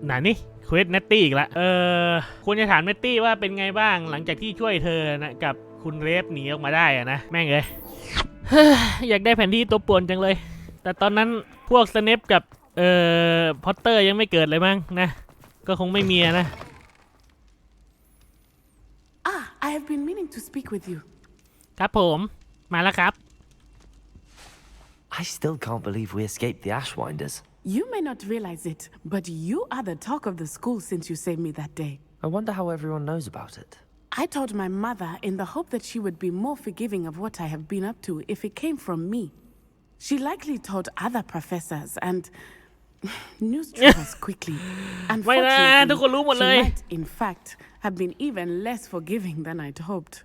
ไหนนี่เควสเนตตี้อีกละควรจะถามเนตตี้ว่าเป็นไงบ้างหลังจากที่ช่วยเธอนะกับคุณเรฟหนีออกมาได้อะนะแม่งเลยอยากได้แผนที่ตัวป่วนจังเลยแต่ตอนนั้นพวกสเนปกับพอตเตอร์ยังไม่เกิดเลยมั้งนะก็คงไม่มีนะ I have been meaning to speak with you ครับผมมาแล้วครับ I still can't believe we escaped the Ashwinders. You may not realize it, but you are the talk of the school since you saved me that day. I wonder how everyone knows about it. I told my mother in the hope that she would be more forgiving of what I have been up to if it came from me. She likely told other professors and news travels quickly. Unfortunately, she might, in fact, have been even less forgiving than I'd hoped.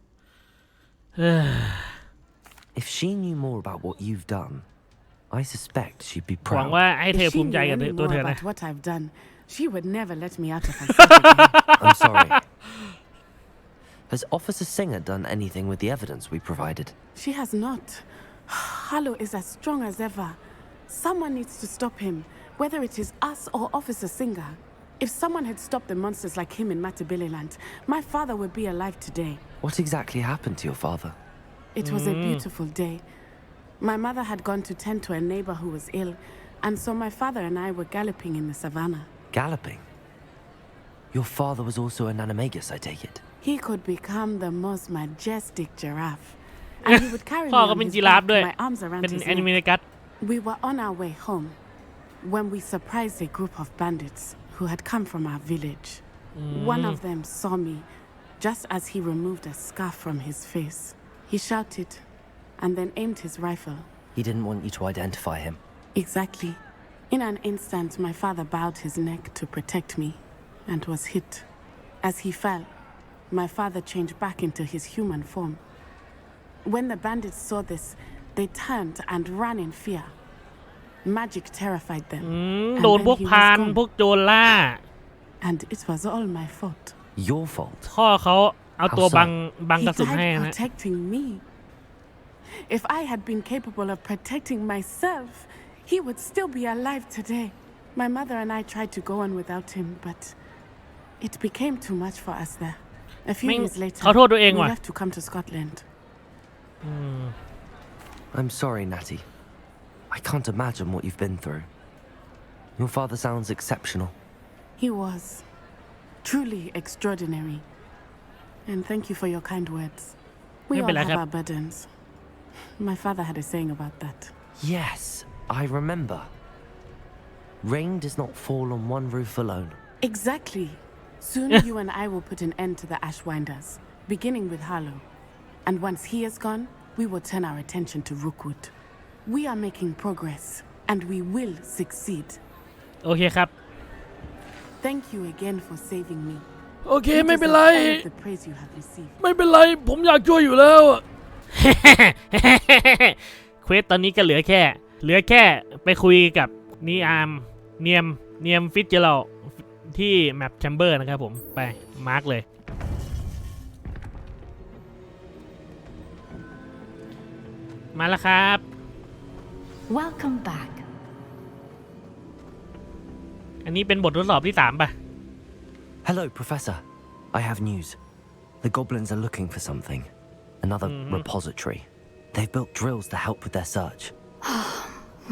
If she knew more about what you've done, I suspect she'd be หวัง proud. ว่าให้เธอ If ภู she มิใจ knew กับ any ตัว more เธอนะ about what I've done, she would never let me out of her sight again. I'm sorry. Has Officer Singer done anything with the evidence we provided? She has not. Harlow is as strong as ever. Someone needs to stop him, whether it is us or Officer Singer. If someone had stopped the monsters like him in Matabeleland, my father would be alive today. What exactly happened to your father? It was a beautiful day. My mother had gone to tend to a neighbor who was ill, and so my father and I were galloping in the savannah. Galloping? Your father was also an animagus, I take it? He could become the most majestic giraffe, and he would carry me พ่อก็ on เป็น his จิราฟ back, ด้วย my arms around เป็น his แอนิเม neck. กัส We were on our way home when we surprised a group of bandits who had come from our village. One of them saw me just as he removed a scarf from his face. He shouted and then aimed his rifle. He didn't want you to identify him. Exactly. In an instant, my father bowed his neck to protect me and was hit. As he fell, my father changed back into his human form. When the bandits saw this, they turned and ran in fear. Magic terrified them. โดนพวกพานพวกโจรล่า And it was all my fault. Your fault? พ่อเขาเอาตัวบัง He กระสุนให้ died นะ protecting me. If I had been capable of protecting myself, he would still be alive today. My mother and I tried to go on without him, but it became too much for us there. A few years later, เขาโทษตัวเอง we ว่ะ left to come to Scotland. I'm sorry, Natty. I can't imagine what you've been through. Your father sounds exceptional. He was truly extraordinary. And thank you for your kind words. We all have our burdens. My father had a saying about that. Yes, I remember. Rain does not fall on one roof alone. Exactly. Soon you and I will put an end to the Ashwinders, beginning with Harlow. And once he is gone, we will turn our attention to Rookwood. We are making progress, and we will succeed. โอเคครับ Thank you again for saving me. โอเคไม่เป็นไร You deserve all of the praise you have received. ไม่เป็นไรผมอยากช่วยอยู่แล้ว เควสตอนนี้ก็เหลือแค่ไปคุยกับนีอาร์มเนียมฟิตเจอร์ที่แมปแชมเบอร์นะครับผมไปมาร์กเลยมาแล้วครับ Welcome back. อันนี้เป็นบททดสอบที่3ป่ะ Hello, Professor. I have news. The goblins are looking for something. Another repository. They've built drills to help with their search.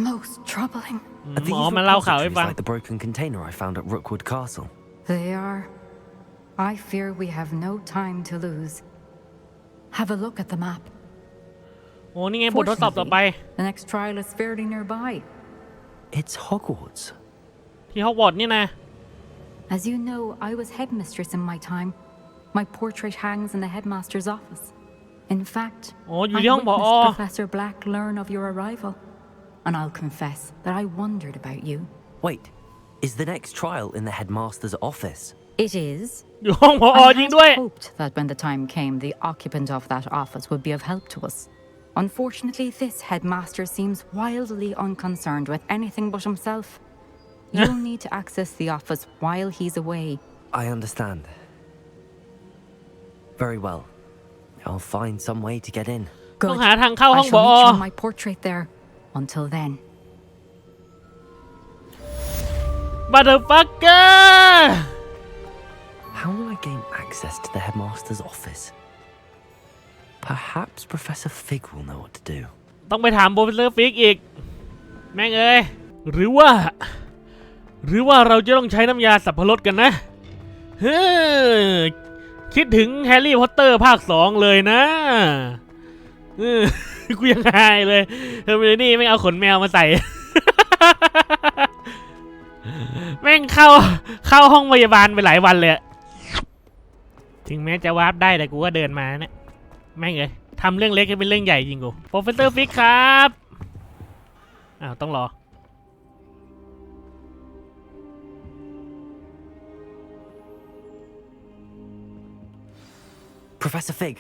Most troubling. Are these repositories like the broken container I found at Rookwood Castle? They are. I fear we have no time to lose. Have a look at the map. โอ้นี่ไงบททดสอบต่อไป The next trial is fairly nearby. It's Hogwarts. ที่ฮอกวอตส์นี่นะ As you know, I was headmistress in my time. My portrait hangs in the headmaster's office. In fact, I witnessed Professor Black learn of your arrival. And I'll confess that I wondered about you. Wait, is the next trial in the headmaster's office? It is. อยู่ห้องผอ I จริงด้วย had hoped that when the time came, the occupant of that office would be of help to us. Unfortunately, this headmaster seems wildly unconcerned with anything but himself. You'll need to access the office while he's away. I understand. Very well. I'll find some way to get in. ต้อง Good. หาทางเข้า I ห้องผ shall อ meet you in my portrait there. Until then. motherfucker How will I gain access to the headmaster's office? Perhaps Professor Fig will know what to do. ต้องไปถามโปรเฟสเซอร์ฟิกอีกแม่งเอ้ยหรือว่าเราจะต้องใช้น้ำยาสับปะรดกันนะคิดถึงแฮร์รี่พอตเตอร์ภาค 2เลยนะกูยังไงเลยเฮอร์ไมโอนี่แม่งเอาขนแมวมาใส่ แม่งเข้าห้องพยาบาลไปหลายวันเลยถึงแม้จะวาร์ปได้แต่กูก็เดินมาเนี่ยแม่งเลยทำเรื่องเล็กให้เป็นเรื่องใหญ่จริงกูโปรเฟสเซอร์ฟิกครับอ้าวต้องรอ Professor Fig,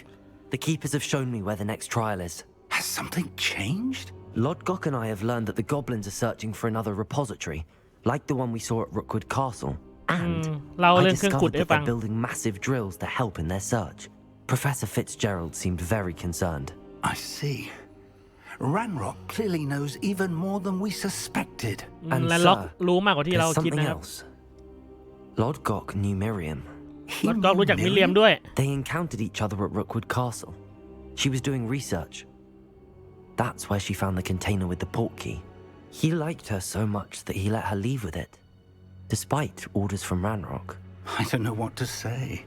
the keepers have shown me where the next trial is. Has something changed? Lodgok and I have learned that the goblins are searching for another repository, like the one we saw at Rookwood Castle. And I discovered that they're building massive drills to help in their search. Professor Fitzgerald seemed very concerned. I see. Ranrock clearly knows even more than we suspected. And sir, there's something else. Lodgok knew Miriam. They encountered each other at Rookwood Castle. She was doing research. That's where she found the container with the port key. He liked her so much that he let her leave with it, despite orders from Ranrock. I don't know what to say.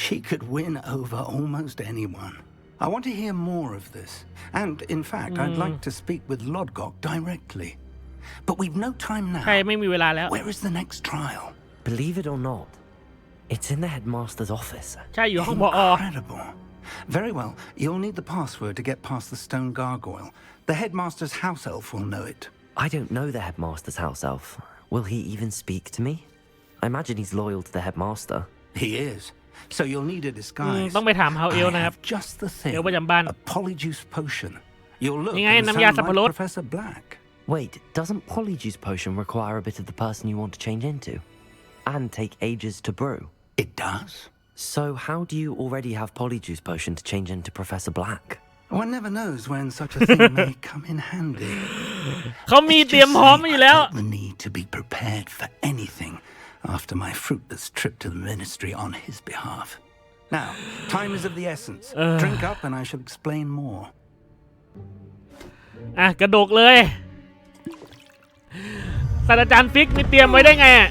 She could win over almost anyone. I want to hear more of this. And, in fact, I'd like to speak with Lodgok directly. But we've no time now. Where is the next trial? Believe it or not, it's in the headmaster's office. Incredible. Very well. You'll need the password to get past the stone gargoyle. The headmaster's house elf will know it. I don't know the headmaster's house elf. Will he even speak to me? I imagine he's loyal to the headmaster. He is. So you'll need a disguise. ต้องไปถามเฮาเอลนะครับ Just the thing. เอลประจำบ้าน A polyjuice potion. You'll look นี่ไง and น้ำยา sound สับปะร like ด Professor Black. Wait, doesn't polyjuice potion require a bit of the person you want to change into? And take ages to brew? It does. So how do you already have polyjuice potion to change into Professor Black? One never knows when such a thing may come in handy. เขามีเตรียมพร้อมอยู่แล้ว The need to be prepared for anything after my fruitless trip to the ministry on his behalf. Now, time is of the essence. Drink up and I shall explain more. อ่ะกระโดกเลยศาสตราจารย์ฟิกมีเตรียมไว้ได้ไงอ่ะ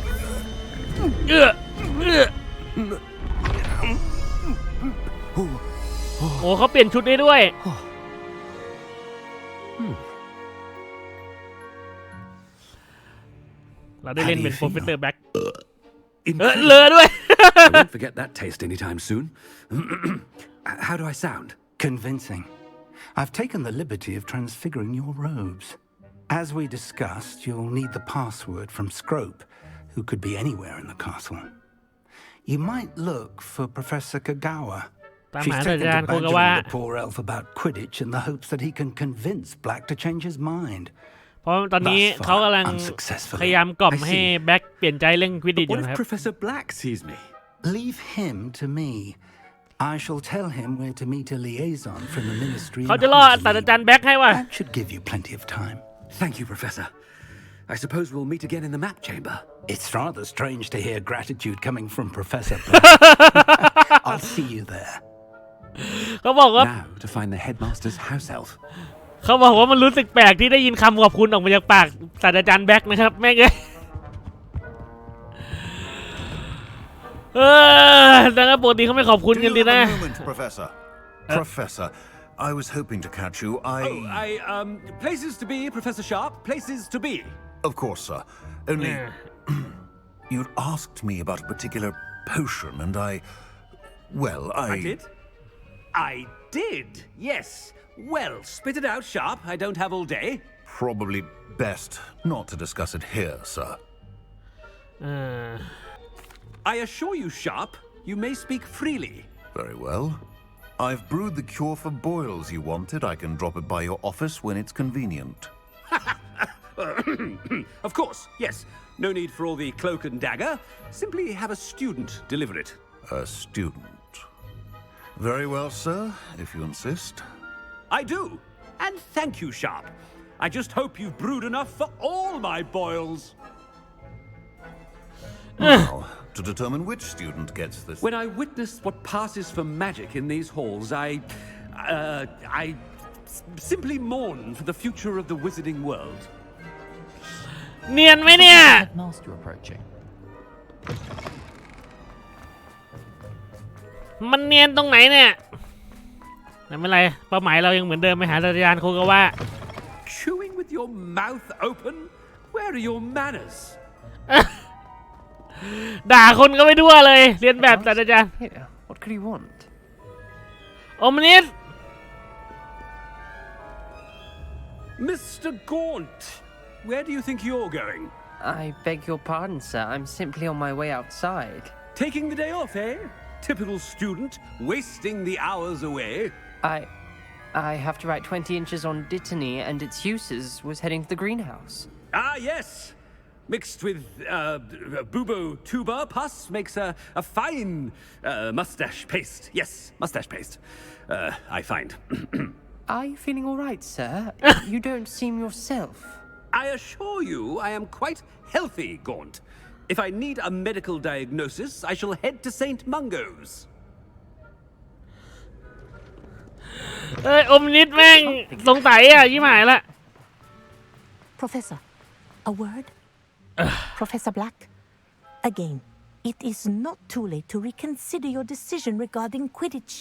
โอ้เขาเปลี่ยนชุดให้ด้วยเราได้เล่นเป็นโปรเฟสเซอร์แบ็คเลอด้วย I won't forget that taste anytime soon. How do I sound? Convincing. I've taken the liberty of transfiguring your robes. As we discussed, you'll need the password from Scrope, who could be anywhere in the castle. You might look for Professor Kagawa. She's taken to badgering the poor elf about Quidditch in the hopes that he can convince Black to change his mind. เพราะตอนนี้เขากำลังพยายามกล่อมให้แบ็คเปลี่ยนใจเรื่องควิดดิชอยู่ What นะค if รับ Professor Black sees me? Leave him to me. I shall tell him where to meet a liaison from the ministry. เขาจะล่อศาสตราจารย์แบ็คให้ว่ะ That should give you plenty of time. Thank you, Professor. I suppose we'll meet again in the map chamber. It's rather strange to hear gratitude coming from Professor Black. I'll see you there. เขาบอกว่า Now to find the headmaster's house elf. เขาบอกว่ามันรู้สึกแปลกที่ได้ยินคำขอบคุณออกมาจากปากศาสตราจารย์แบ็คนะครับแม่งเอ้ยดังนั้นปกติเขาไม่ขอบคุณกันดีนะ Professor. Professor, I was hoping to catch you. Places to be, Professor Sharp. Places to be. Of course, sir. Only you'd asked me about a particular potion, and I did? I did, yes. Well, spit it out, Sharp. I don't have all day. Probably best not to discuss it here, sir. I assure you, Sharp, you may speak freely. Very well. I've brewed the cure for boils you wanted. I can drop it by your office when it's convenient. Of course, yes. No need for all the cloak and dagger. Simply have a student deliver it. A student. Very well, sir, if you insist. I do. And thank you, Sharp. I just hope you've brewed enough for all my boils. Now, to determine which student gets this. When I witness what passes for magic in these halls, I simply mourn for the future of the wizarding world. เนียนไหมเนี่ย Headmaster approaching. มันเนียนตรงไหนเนี่ยไม่เป็นไรเป้าหมายเรายังเหมือนเดิมไปหาศาสตราจารย์โคกาวะ Chewing with your mouth open? Where are your manners? ด่าคนก็ไม่ทั่วเลยเรียนแบบศาสตราจารย์ Here, what could he want? โอมนิส Mr. Gaunt, where do you think you're going? I beg your pardon, sir. I'm simply on my way outside. Taking the day off, eh? Typical student, wasting the hours away. I have to write 20 inches on Dittany and its uses. Was heading to the greenhouse. Ah, yes. Mixed with bubo tuber pus makes a fine mustache paste. Yes, mustache paste. I find. Are you feeling all right, sir? You don't seem yourself. I assure you I am quite healthy, Gaunt. If I need a medical diagnosis, I shall head to St. Mungo's. อมนิสแม่งสงสัยอ่ะยิ้มหายละ Professor, a word? Professor Black? Again, it is not too late to reconsider your decision regarding Quidditch.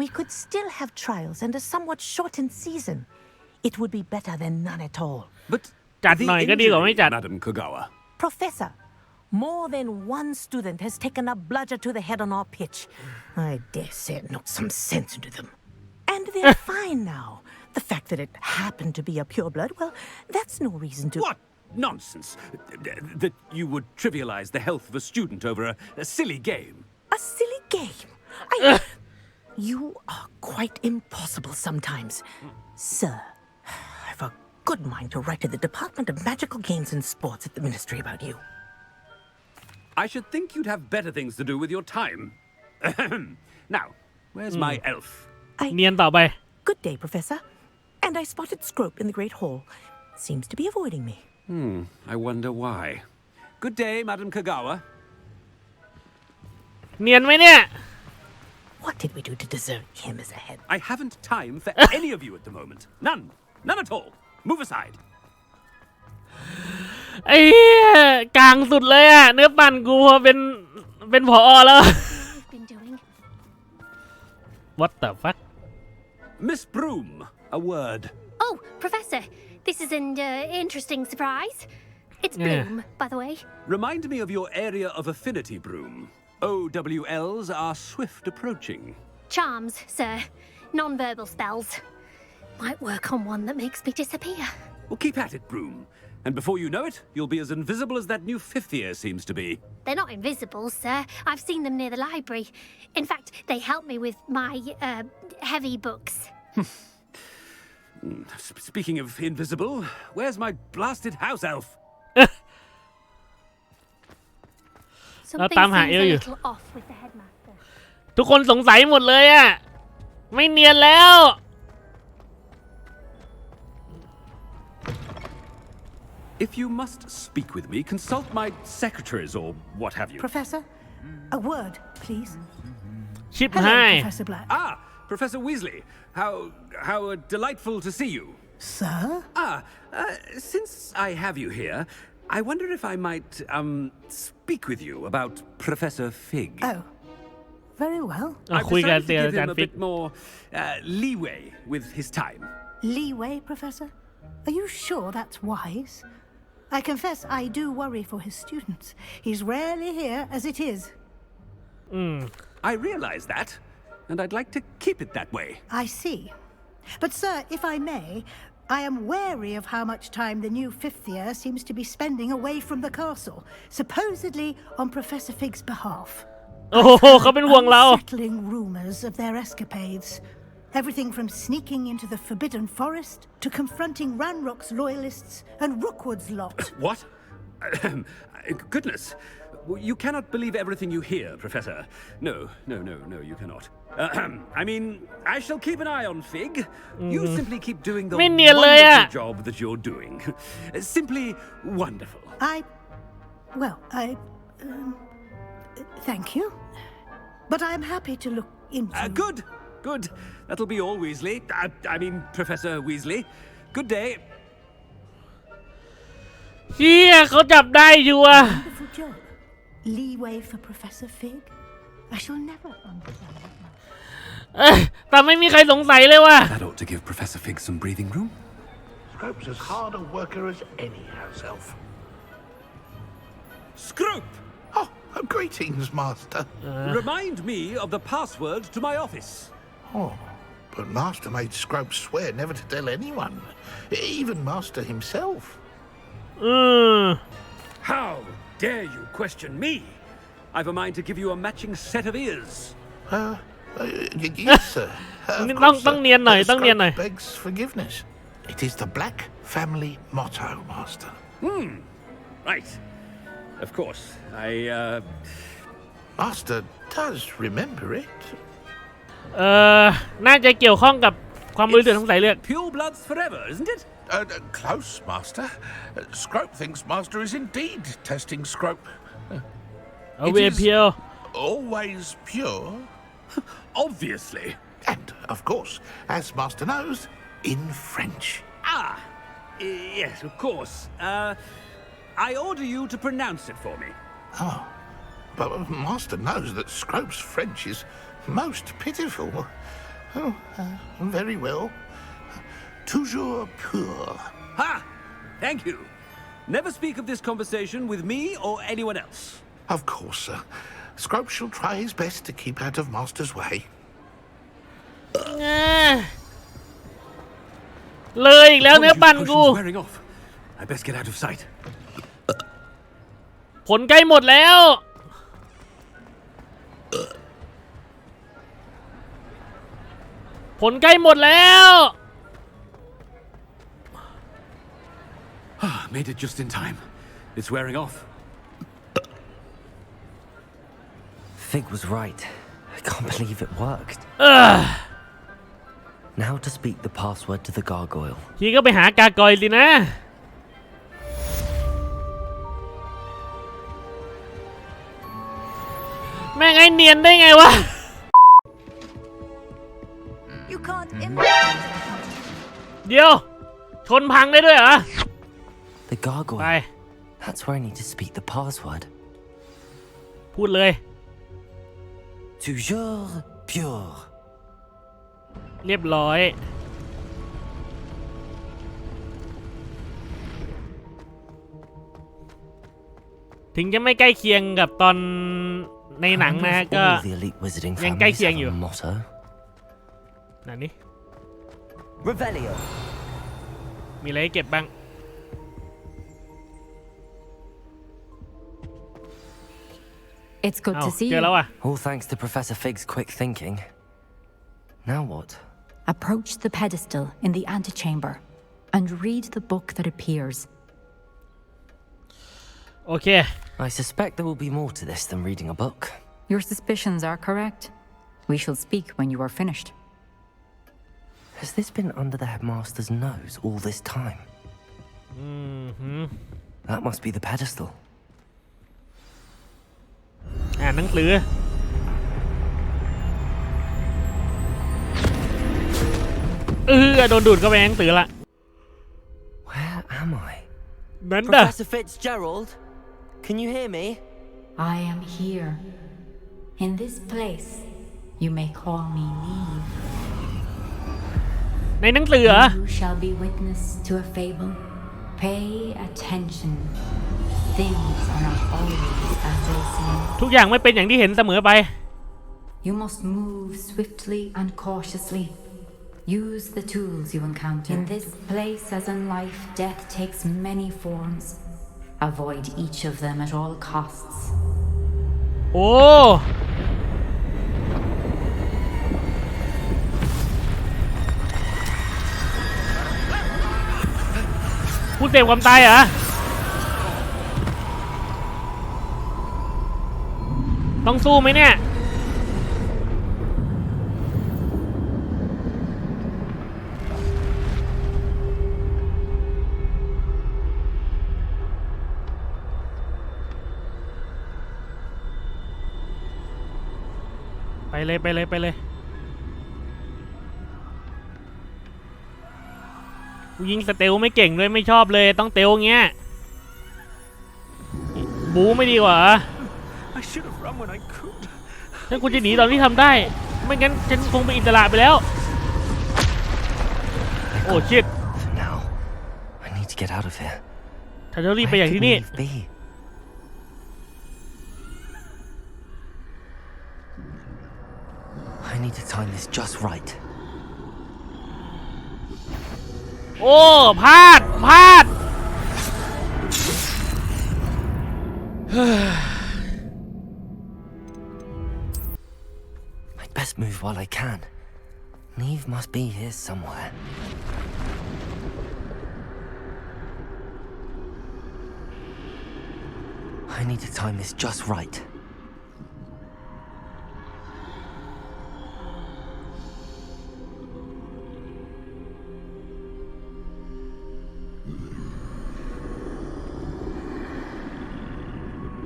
We could still have trials and a somewhat shortened season. It would be better than none at all. But จัดหน่อยก็ดีกว่าไม่จัด Madam Kogawa. Professor, more than one student has taken a bludger to the head on our pitch. I dare say it knocked some sense into them. And they're fine now. The fact that it happened to be a pureblood, well, that's no reason to... What nonsense! That you would trivialize the health of a student over a silly game. A silly game? You are quite impossible sometimes. Sir, I've a good mind to write to the Department of Magical Games and Sports at the Ministry about you. I should think you'd have better things to do with your time. Now, where's my elf? เนียนต่อไป Good day, Professor. And I spotted Scrope in the Great Hall. Seems to be avoiding me. I wonder why. Good day, Madam Kogawa. เนียนไหมเนี่ย What did we do to deserve him as a head? I haven't time for any of you at the moment. None. None at all. Move aside. ไอ้เหี้ยกลางสุดเลยอ่ะเนื้อปั่นกูพอเป็นผอแล้ว Been doing. What the fuck Miss Broom, a word. Oh, Professor, this is an interesting surprise. It's Bloom, by the way. Remind me of your area of affinity, Broom. OWLs are swift approaching. Charms, sir. Non-verbal spells. Might work on one that makes me disappear. Well, keep at it, Broom. And before you know it, you'll be as invisible as that new fifth year seems to be. They're not invisible, sir. I've seen them near the library. In fact, they help me with my, heavy books. Speaking of invisible, where's my blasted house elf? Something Tam hạ seems yêu a gì? little off with the headmaster. ทุกคนสงสัยหมดเลยอ่ะไม่เนียนแล้ว If you must speak with me, consult my secretaries or what have you. Professor, a word, please. ชิบ Hello, หาย Professor Black. Ah, Professor Weasley. How delightful to see you. Sir? Since I have you here, I wonder if I might, speak with you about Professor Fig. Oh, very well. I've คุยกัน decided เตีย to อา give จาร him ย์ a ฟิก bit more leeway with his time. Leeway, Professor? Are you sure that's wise? I confess I do worry for his students. He's rarely here as it is. I realize that, and I'd like to keep it that way. I see. But, sir, if I may, I am wary of how much time the new fifth year seems to be spending away from the castle, supposedly on Professor Fig's behalf. โอ้โหเขาเป็นห่วงเรา Unsettling rumors of their escapades. Everything from sneaking into the Forbidden Forest to confronting Ranrock's loyalists and Rookwood's lot. What? Goodness. You cannot believe everything you hear, Professor. No, you cannot. I mean, I shall keep an eye on Fig. You simply keep doing the ไม่เนียนเลยอะ wonderful job that you're doing. Simply wonderful. Well, thank you. But I'm happy to look into... Good. Good. That'll be all, Weasley. I mean, Professor Weasley. Good day. เฮียเขาจับได้อยู่อะ Wonderful job. Leeway for Professor Fig. I shall never understand that. แต่ไม่มีใครสงสัยเลยว่ะ That ought to give Professor Fig some breathing room. Scrope's as hard a worker as any house elf. Scrope! Oh, greetings, Master. Remind me of the password to my office. Oh, but Master made Scrope swear never to tell anyone, even Master himself. How dare you question me? I've a mind to give you a matching set of ears. Yes, sir. ต้องเนียนหน่อยต้องเนียนหน่อย Scrope begs forgiveness. It is the Black family motto, Master. Right. Of course, Master does remember it. น่าจะเกี่ยวข้องกับความบริสุทธิ์ของสายเลือด Pure bloods forever, isn't it? Close, Master. Scrope thinks Master is indeed testing Scrope. Always pure. Always pure. Obviously. And, of course, as Master knows, in French. Yes, of course. I order you to pronounce it for me. Oh, but Master knows that Scrope's French is most pitiful. Oh, very well. Toujours pur. Ha! Thank you. Never speak of this conversation with me or anyone else. Of course, sir. Scrope shall try his best to keep out of Master's way. เลยอีกแล้วเนื้อปั่นกู Wearing off. I best get out of sight. ผลใกล้หมดแล้วผลใกล้หมดแล้ว Made it just in time. It's wearing off. Fig was right. I can't believe it worked. Now to speak the password to the gargoyle. ทีก็ไปหากากอยสินะแม่งไอ้เนียนได้ไงวะ You can't เดี๋ยวชนพังได้ด้วยเหรอ The gargoyle. ไป That's where I need to speak the password. พูดเลย Toujours pure. เรียบร้อยถึงจะไม่ใกล้เคียงกับตอนในหนังนะก็ยังใกล้เคียงอยู่นั่นนี่ Revelio. มีอะไรให้เก็บบ้าง It's good to see เจอ you. แล้วอ่ะ All thanks to Professor Fig's quick thinking. Now what? Approach the pedestal in the antechamber and read the book that appears. โอเค I suspect there will be more to this than reading a book. Your suspicions are correct. We shall speak when you are finished. Has this been under the headmaster's nose all this time? That must be the pedestal. อ่านหนังสือโดนดูดเข้าไปในหนังสือละ Where am I? นั่นน่ะ Professor Fitzgerald? Can you hear me? I am here. In this place, you may call me Neve. ในหนังสือเหรอ You shall be witness to a fable. Pay attention. Things are not always as they seem. ทุกอย่างไม่เป็นอย่างที่เห็นเสมอไป You must move swiftly and cautiously. Use the tools you encounter. In this place, as in life, death takes many forms. Avoid each of them at all costs. โอ้ผู้เสพความตายเหรอต้องสู้ไหมเนี่ย ไปเลยไปเลยไปเลยยิงสเตลไม่เก่งด้วยไม่ชอบเลยต้องเตลเงี้ยบูไม่ดีกว่าฉันควรจะหนีตอนที่ทำได้ไม่งั้นฉันคงเป็นอิสระไปแล้วโอ้ชิตถ้าจะรีบไปอย่างที่นี่โอ้พลาดBest move while I can. Neve must be here somewhere. I need to time this just right.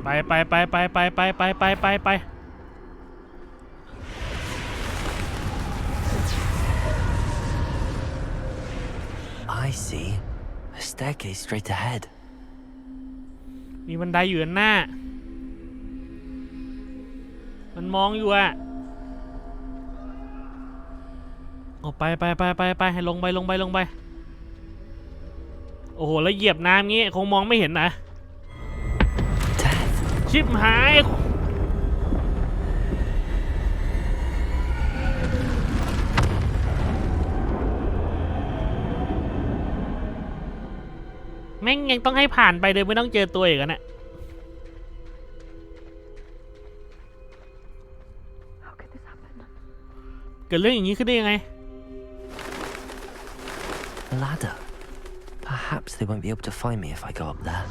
ไปI see a staircase straight ahead. มีบันไดอยู่ด้านหน้ามันมองอยู่อะออกไปให้ลงไปโอ้โหแล้วเหยียบน้ำงี้คงมองไม่เห็นนะชิบหายแม่งยังต้องให้ผ่านไปโดยไม่ต้องเจอตัวอีกนะเกิดเรื่องอย่างนี้ขึ้นได้ยังไง Ladder. Perhaps they won't be able to find me if I go up there.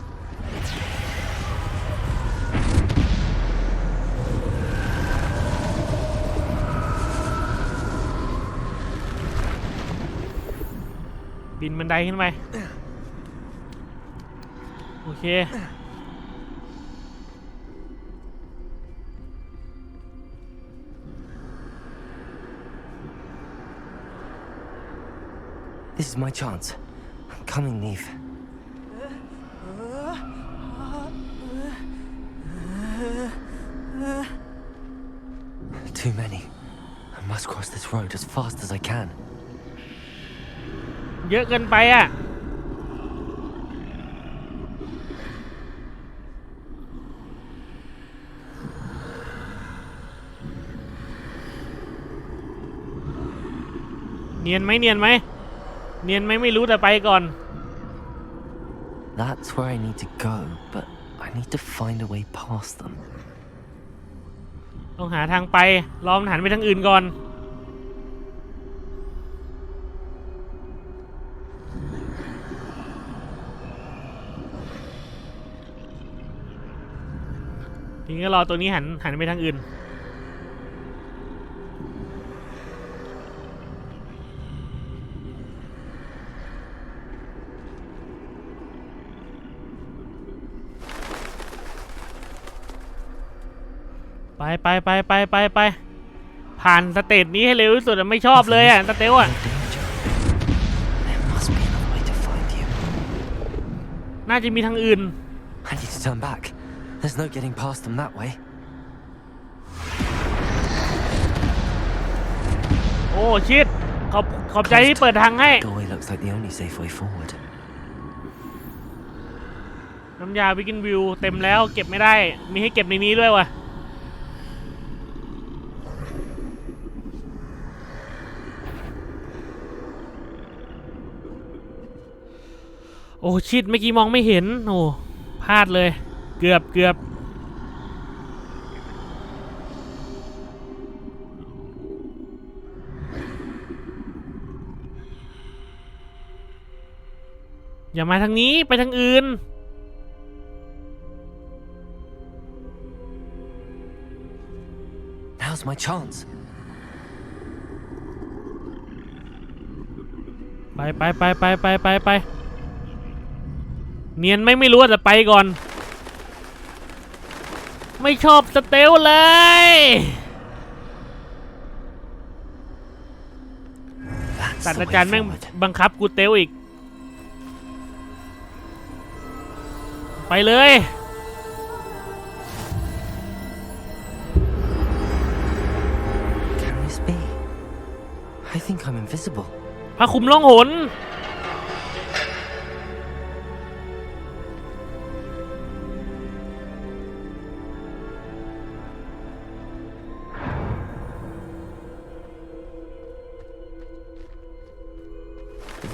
บินบันไดขึ้นไปโอเคThis is my chance. I'm coming, Neve. Too many. I must cross this road as fast as I can. เยอะเกินไปอ่ะเนียนไหมไม่รู้แต่ไปก่อน That's where I need to go, but I need to find a way past them. ต้องหาทางไปลองหันไปทางอื่นก่อนทีนี้ก็รอตัวนี้หันไปทางอื่นไปผ่านสเตจนี้ให้เร็วที่สุดไม่ชอบเลยอ่ะสเตลอ่ะน่าจะมีทางอื่น I need to turn back. There's no getting past them that way. โอ้ชิดขอบใจที่เปิดทางให้ Doorway looks like the only safe way forward. น้ำยาวิกินวิวเต็มแล้วเก็บไม่ได้มีให้เก็บในนี้ด้วยวะโอ้ชิดเมื่อกี้มองไม่เห็นโอ้พลาดเลยเกือบอย่ามาทางนี้ไปทางอื่นNow's my chance. ไปเนียนไม่รู้แต่ไปก่อนไม่ชอบสเตลเลย ศาสตราจารย์แม่งบังคับกูเตลอีกไปเลย Can this be? I think I'm invisible. พระคุมล่องหน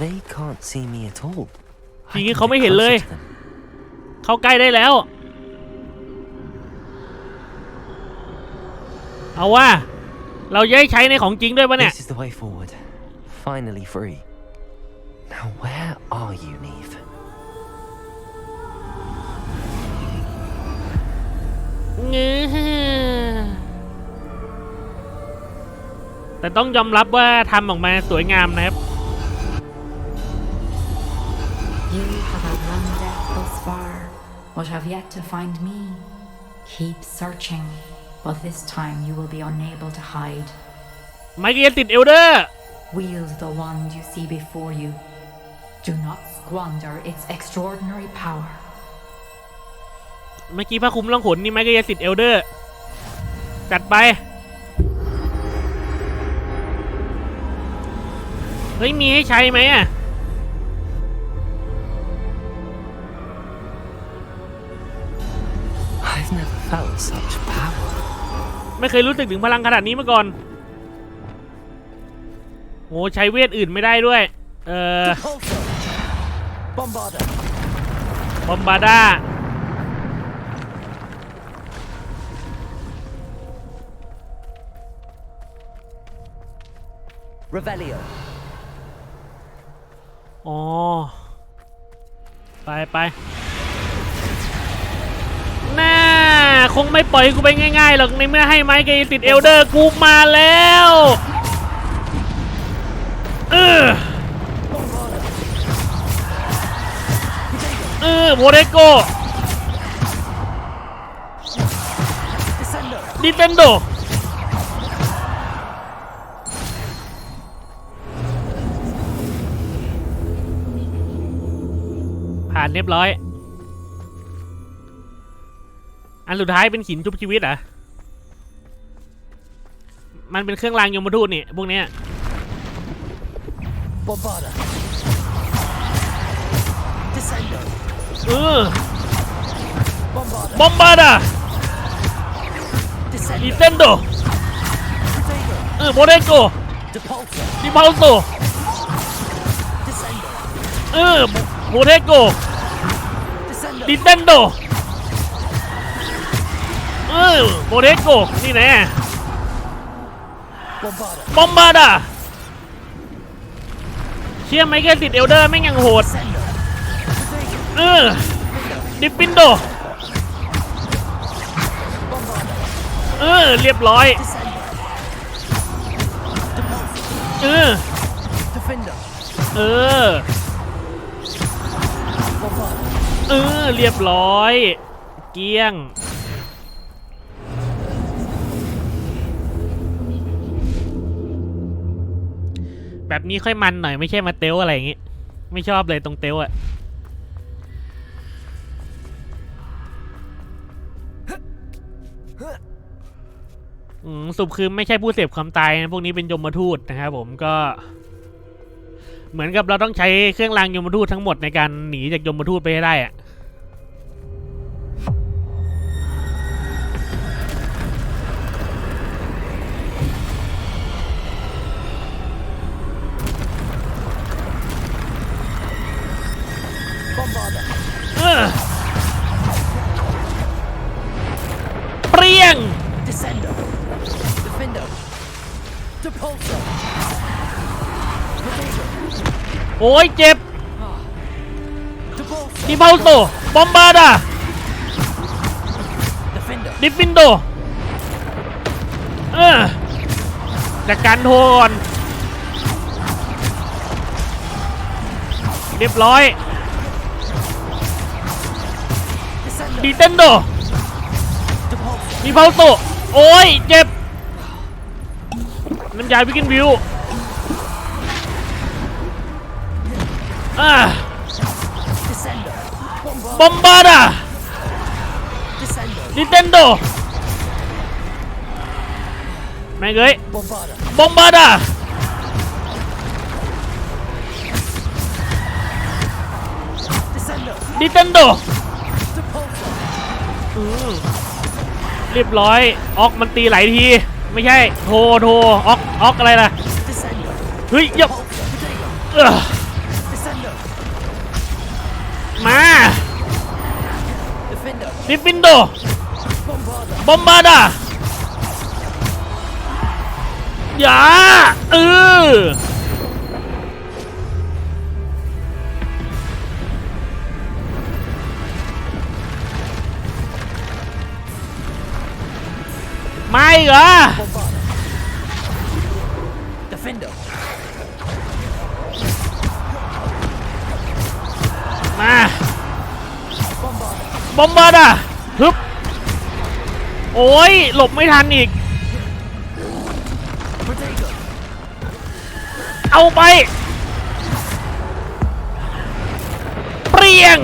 They can't see me at all. ทีนี้เขาไม่เห็นเลยเข้าใกล้ได้แล้วเอาว่าเราจะได้ใช้ในของจริงด้วยปะเนี่ย This is the way forward. Finally free. Now where are you, Neve? แต่ต้องยอมรับว่าทำออกมาสวยงามนะครับ You have outrun death thus far, but have yet to find me. Keep searching, but this time you will be unable to hide. ไมเกลติดเอลเดอร์ Wield the wand you see before you. Do not squander its extraordinary power. เมื่อกี้พระคุมล่องหนนี่ไมเกลติดเอลเดอร์จัดไปเฮ้ยมีให้ใช้ไหมอ่ะI've never felt such power. ไม่เคยรู้สึกถึงพลังขนาดนี้มาก่อนโอ้ใช้เวทอื่นไม่ได้ด้วยบอมบาด้าRevelio. อ๋อไปน่าคงไม่ปล่อยกูไปง่ายๆหรอกในเมื่อให้ไม้เกยติดเอลเดอร์กูมาแล้วโมเดโกดิเฟนโดผ่านเรียบร้อยอันสุดท้ายเป็นหินชุบชีวิตเหรอมันเป็นเครื่องรางยมทูตนี่พวกเนี้ยบอมบาร์ดบอมบาร์ดดิเซนโดโมเดโกดิพาลโซโมเดโกดิเซนโดโมเดโกนี่แน่บอมบาร์ดเชื่อไหมแค่ติดเอลเดอร์ไม่ยังโหดดิฟินโดเรียบร้อยเรียบร้อยเกี้ยงแบบนี้ค่อยมันหน่อยไม่ใช่มาเตลอะไรอย่างงี้ไม่ชอบเลยตรงเตลอะสุปคือไม่ใช่ผู้เสพความตายนะพวกนี้เป็นยมทูตนะครับผมก็เหมือนกับเราต้องใช้เครื่องรางยมทูตทั้งหมดในการหนีจากยมทูตไปให้ได้อะเปรี้ยงโอ้ยเจ็บดิพาลโตบอมบาร์ดาดิฟินโดจากการโทนเรียบร้อยดิเทนโดดิพาลโตโอ้ยเจ็บน้ำยาวิกินวิว บอมบาร์ดานินเทนโดแม่งเอ้ยบอมบาร์ดานินเทนโดเรียบร้อยออกมันตีหลายทีไม่ใช่โทออกอะไรล่ะเฮ้ยยับมาดิฟินโดบอมบาร์ดาอย่าไม่เหรอมาบอมบาร์ดาฮึบโอ้ยหลบไม่ทันอีกเอาไปเปรี้ยง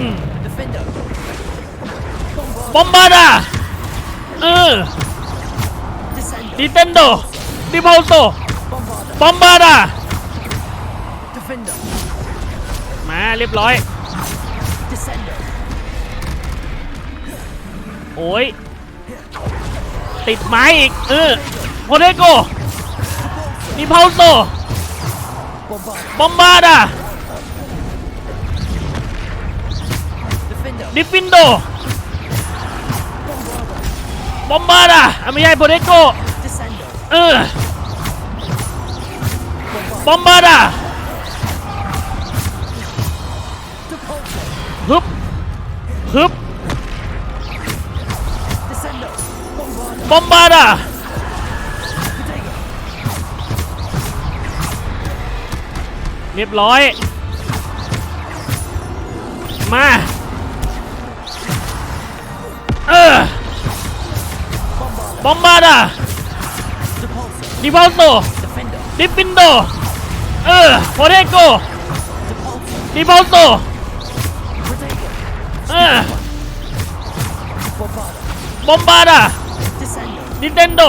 บอมบาร์ดานินเทนโดดิพาวโซบอมบาร์ดามาเรียบร้อยโอ้ยติดไม้อีกโพเทโกดิพาวโซบอมบาร์ดาดิฟินโดบอมบาร์ดาไม่ใช่โพเทโกบอมบาร์ดาฮึบบอมบาร์ดาเรียบร้อยมาบอมบาร์ดาดิพาวโซดิฟินโดโพเทโกดิพาวโซบอมบาร์ดานินเทนโด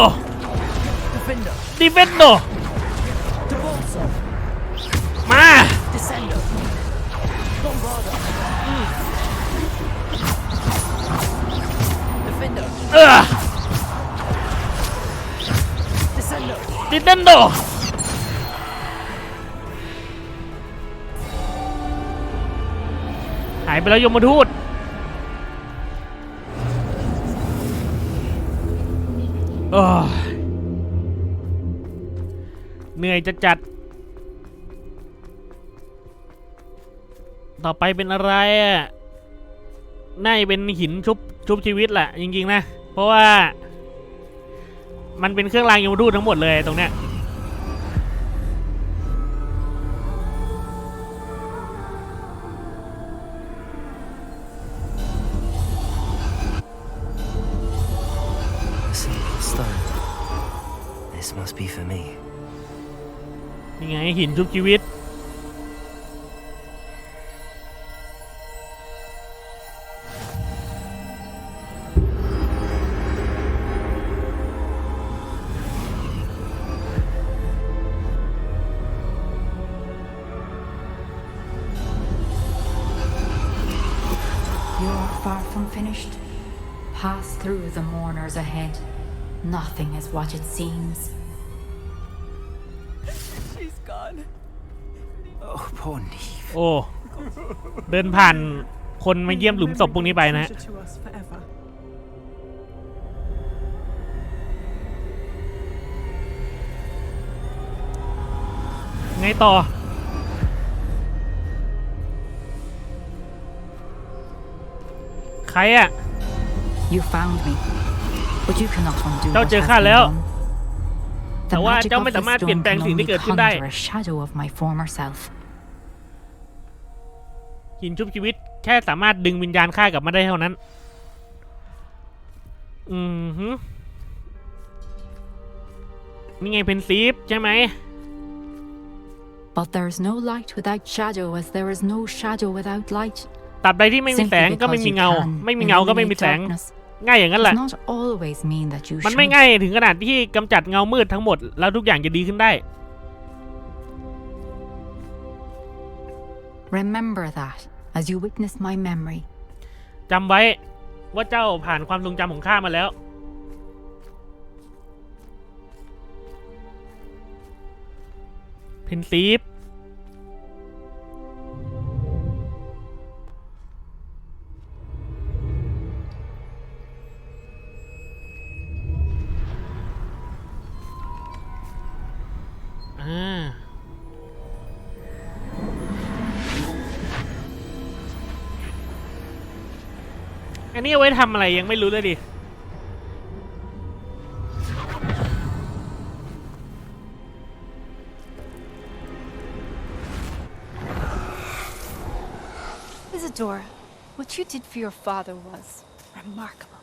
ดิเฟนโดมานินเทนโดหายไปแล้วยมทูตเหนื่อยจะจัดต่อไปเป็นอะไรน่าจะเป็นหินชุบชีวิตแหละจริงๆนะเพราะว่ามันเป็นเครื่องรางยมทูตทั้งหมดเลยตรงเนี้ยThis must be for me. นี่ไงหินชุบชีวิตYou're far from finished. Pass through the mourners ahead. Nothing is what it seems. She's gone. Oh, poor Neve. โอ้เดินผ่านคนมาเยี่ยมหลุมศพพวกนี้ไปนะไงต่อใครอะ You found me, but you cannot undo เจ้า what เจอ has ข้า been แล้ว done. แต่ The ว่า magic เจ้า of ไม่ the สามารถเปลี่ยน stone แปลง can สิ่งที่ only เกิดขึ้นได้ conjure a shadow of my former self. หินชุบชีวิตแค่สามารถดึงวิญญาณข้ากลับมาได้เท่านั้นนี่ไงเพนซีฟใช่ไหม But there is no light without shadow, as there is no shadow without light. ตราบใดที่ไม่มีแสงก็ไม่มีเงาไม่มีเงาก็ไม่มีแสงง่ายอย่างนั้นแหละมันไม่ง่ายถึงขนาดที่กำจัดเงามืดทั้งหมดแล้วทุกอย่างจะดีขึ้นได้ Remember that as you witness my memory. จำไว้ว่าเจ้าผ่านความทรงจำของข้ามาแล้วเพนซีฟอันนี้เอาไว้ทำอะไรยังไม่รู้เลยดิIsadora, what you did for your father was remarkable,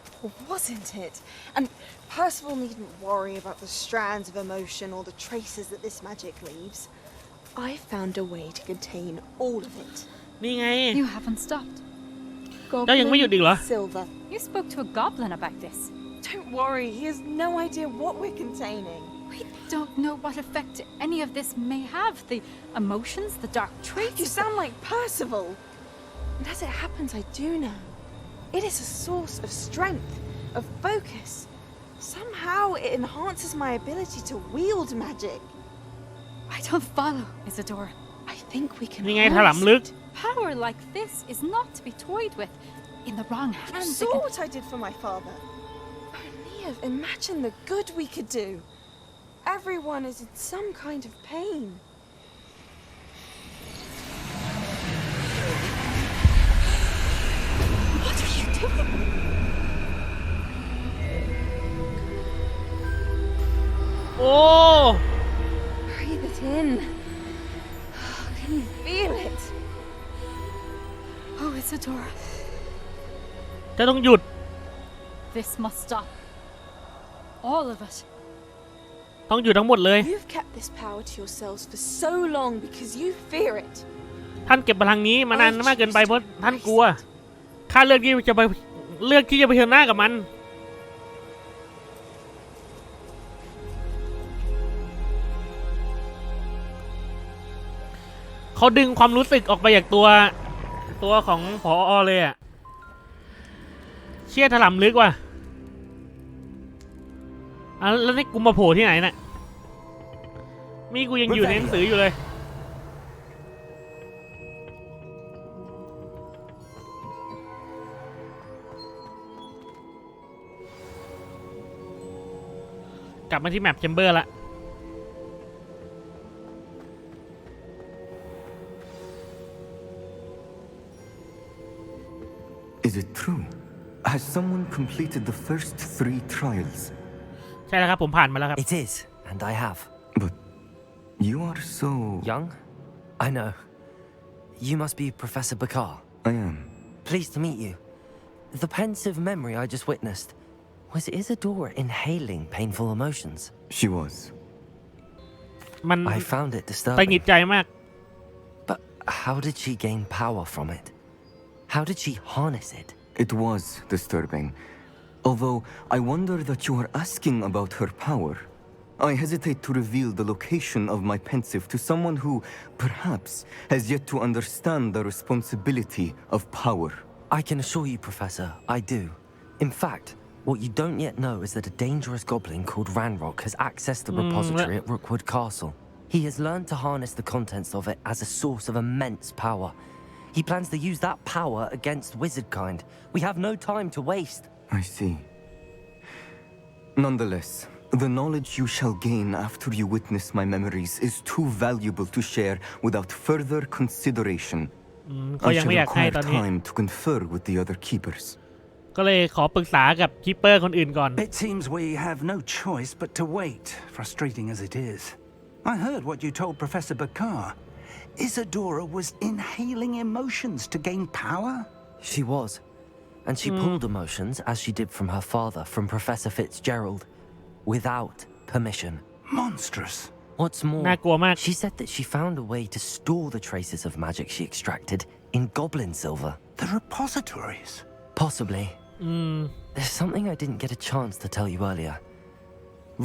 wasn't it? And Percival needn't worry about the strands of emotion or the traces that this magic leaves. I found a way to contain all of it. นี่ไง You haven't stopped. เจ้ายังไม่หยุดอีกเหรอ Silver. You spoke to a goblin about this. Don't worry, he has no idea what we're containing. We don't know what effect any of this may have. The emotions, the dark traits. You sound like Percival. And as it happens, I do know. It is a source of strength, of focus. Somehow it enhances my ability to wield magic. I don't follow, Isadora. I think we can นี่ไงถลำลึก Power like this is not to be toyed with. In the wrong You hands. saw what I did for my father. O'Neill, imagine the good we could do. Everyone is in some kind of pain. What are you doing? Oh! Breathe it in. Can you feel it? Oh, Isadora. จะต้องหยุด This must stop. All of it. ต้องหยุดทั้งหมดเลย You've kept this power to yourselves for so long because you fear it. ท่านเก็บพลังนี้มานานมากเกินไปเพราะท่านกลัวข้าเลือกที่จะไปเผชิญหน้ากับมันเขาดึงความรู้สึกออกไปจากตัวของผอ.เลยอะเชี่ยถลำลึกว่ะแล้วนี่กูมาโผล่ที่ไหนน่ะมีกูยังอยู่ในหนังสืออยู่เลยกลับมาที่แมปแชมเบอร์ละ Is it true? Has someone completed the first 3 trials? ใช่แล้วครับผมผ่านมาแล้วครับ It is, and I have. But you are so young. I know. You must be Professor Bakar. I am. Pleased to meet you. The pensive memory I just witnessed. Was Isadora inhaling painful emotions? She was. I found it ตั disturbing. งหิดใจมาก But how did she gain power from it? How did she harness it? It was disturbing. Although I wonder that you are asking about her power. I hesitate to reveal the location of my pensive to someone who, perhaps, has yet to understand the responsibility of power. I can assure you, Professor, I do. In fact, what you don't yet know is that a dangerous goblin called Ranrock has accessed the repository at Rookwood Castle. He has learned to harness the contents of it as a source of immense power. He plans to use that power against wizardkind. We have no time to waste. I see. Nonetheless, the knowledge you shall gain after you witness my memories is too valuable to share without further consideration. I shall require time to confer with the other keepers. ก็เลยขอปรึกษากับคีปเปอร์คนอื่นก่อน It seems we have no choice but to wait, frustrating as it is. I heard what you told Professor Bakar. Isadora was inhaling emotions to gain power? She was. And she pulled emotions, as she did from her father, from Professor Fitzgerald, without permission. Monstrous. What's more, น่ากลัวมาก she said that she found a way to store the traces of magic she extracted in goblin silver. The repositories? Possibly. There's something I didn't get a chance to tell you earlier.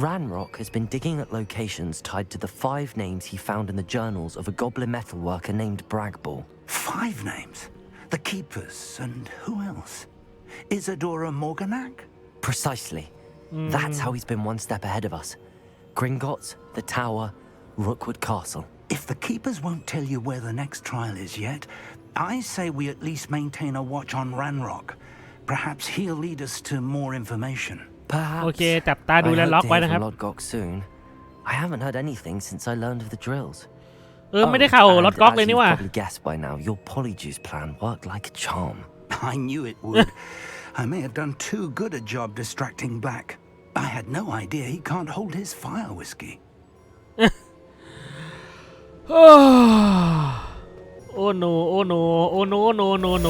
Ranrock has been digging at locations tied to the 5 names he found in the journals of a goblin metalworker named Bragball. 5 names? The Keepers, and who else? Isadora Morganac? Precisely. That's how he's been one step ahead of us. Gringotts, the Tower, Rookwood Castle. If the Keepers won't tell you where the next trial is yet, I say we at least maintain a watch on Ranrock. Perhaps he'll lead us to more information. Perhaps. โอเคจับตาดูแลล็อกไว้นะครับ Lord Gok soon. I haven't heard anything since I learned of the drills. ไม่ได้ข่าวล็อตก๊อกเลยนี่ว่า Probably guessed by now, your Polyjuice plan worked like a charm. I knew it would. I may have done too good a job distracting Black. I had no idea he can't hold his fire whiskey. โอ้โนโอ้โนโอ้โนโนโนโน